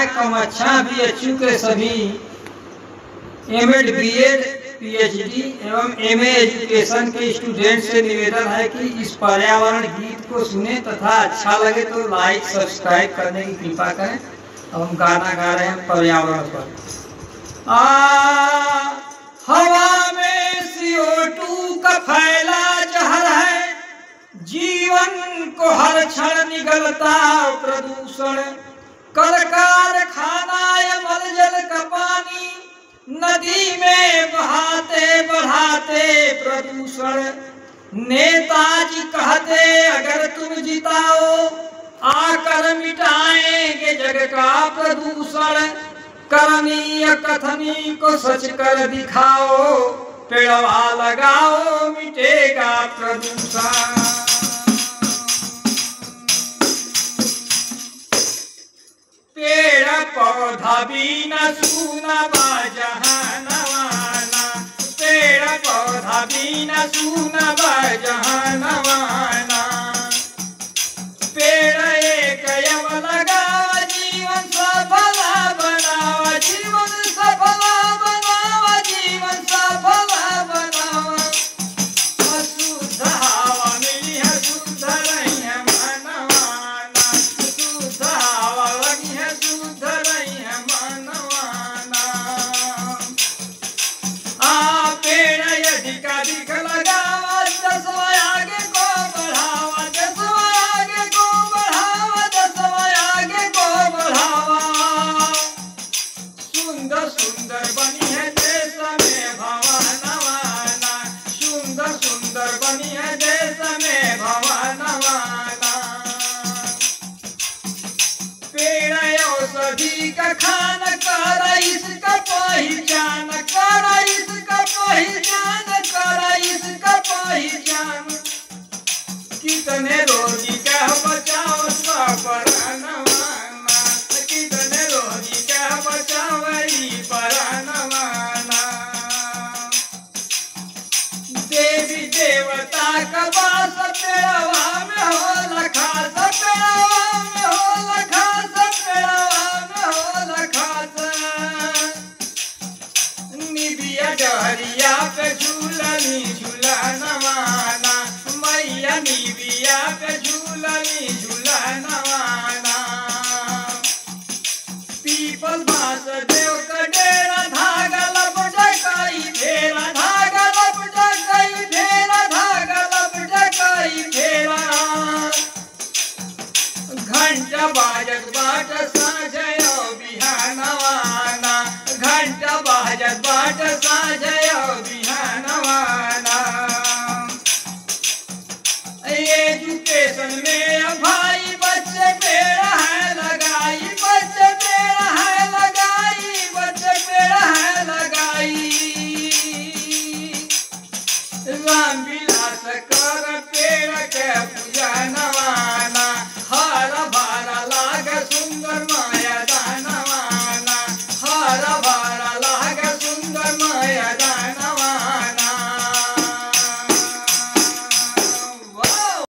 कक्षा बीएचयू के सभी एमएड, बीएड, पीएचडी एवं एमए एजुकेशन के स्टूडेंट से निवेदन है कि इस पर्यावरण गीत को सुने तथा अच्छा लगे तो लाइक सब्सक्राइब करने की कृपा करें। अब हम गाना गा रहे हैं पर्यावरण पर। हवा में CO2 का फैला जहर है, जीवन को हर क्षण निगलता प्रदूषण। कल कारखाना या मलजल का पानी नदी में बहाते बढ़ाते प्रदूषण। नेताजी कहते अगर तुम जिताओ आकर मिटाएंगे जग का प्रदूषण। करनी या कथनी को सच कर दिखाओ, पेड़वा लगाओ मिटेगा प्रदूषण। पेड़ पौधा भी न सूना जहानवाना, पेड़ पौधा भी न सूना जहानवाना। पेड़ एक यम लगाओ, जीवन सफल बनाओ, जीवन सफल बनाओ, जीवन सफल बनाओ। शुद्ध हवा मिली है, शुद्ध रही है मनवाना, शुद्ध हवा लगी है, शुद्ध रही है मनवाना। पेड़ अधिकाधिक लगाओ, दसवा आगे को बढ़ावा, दसवा आगे को बढ़ावा, दसवा आगे को बढ़ावा। सुंदर सुंदर बनी है देश में भवनवाना, सुंदर सुंदर बनी है देश में भवनवाना। पेड़ औषधि का खान कर इसका पहचान, कर इसका पहचान, कर इसका पहचान। कितने रोगी का बचाओ प्राणवाना, कितने रोगी का बचाओ प्राणवाना। देवी देवता का वास पेड़वा में हो लखास, पेड़वा में हो लखास, पेड़वा में हो लखास। निबिया डहरिया पे झूलनी झूलनवाना, मैया निबिया पे झूलनी झूलनवाना। पीपल बांस देव का डेरा, धागा लपटकाई फेरा, धागा लपटकाई फेरा, धागा लपटकाई फेरा। घंटा बाजत बाट साँझयो बिहानवाना, घंटा बाजत बाट साँझयो बिहानवाना। एजुकेशन में भाई बच्चे पेड़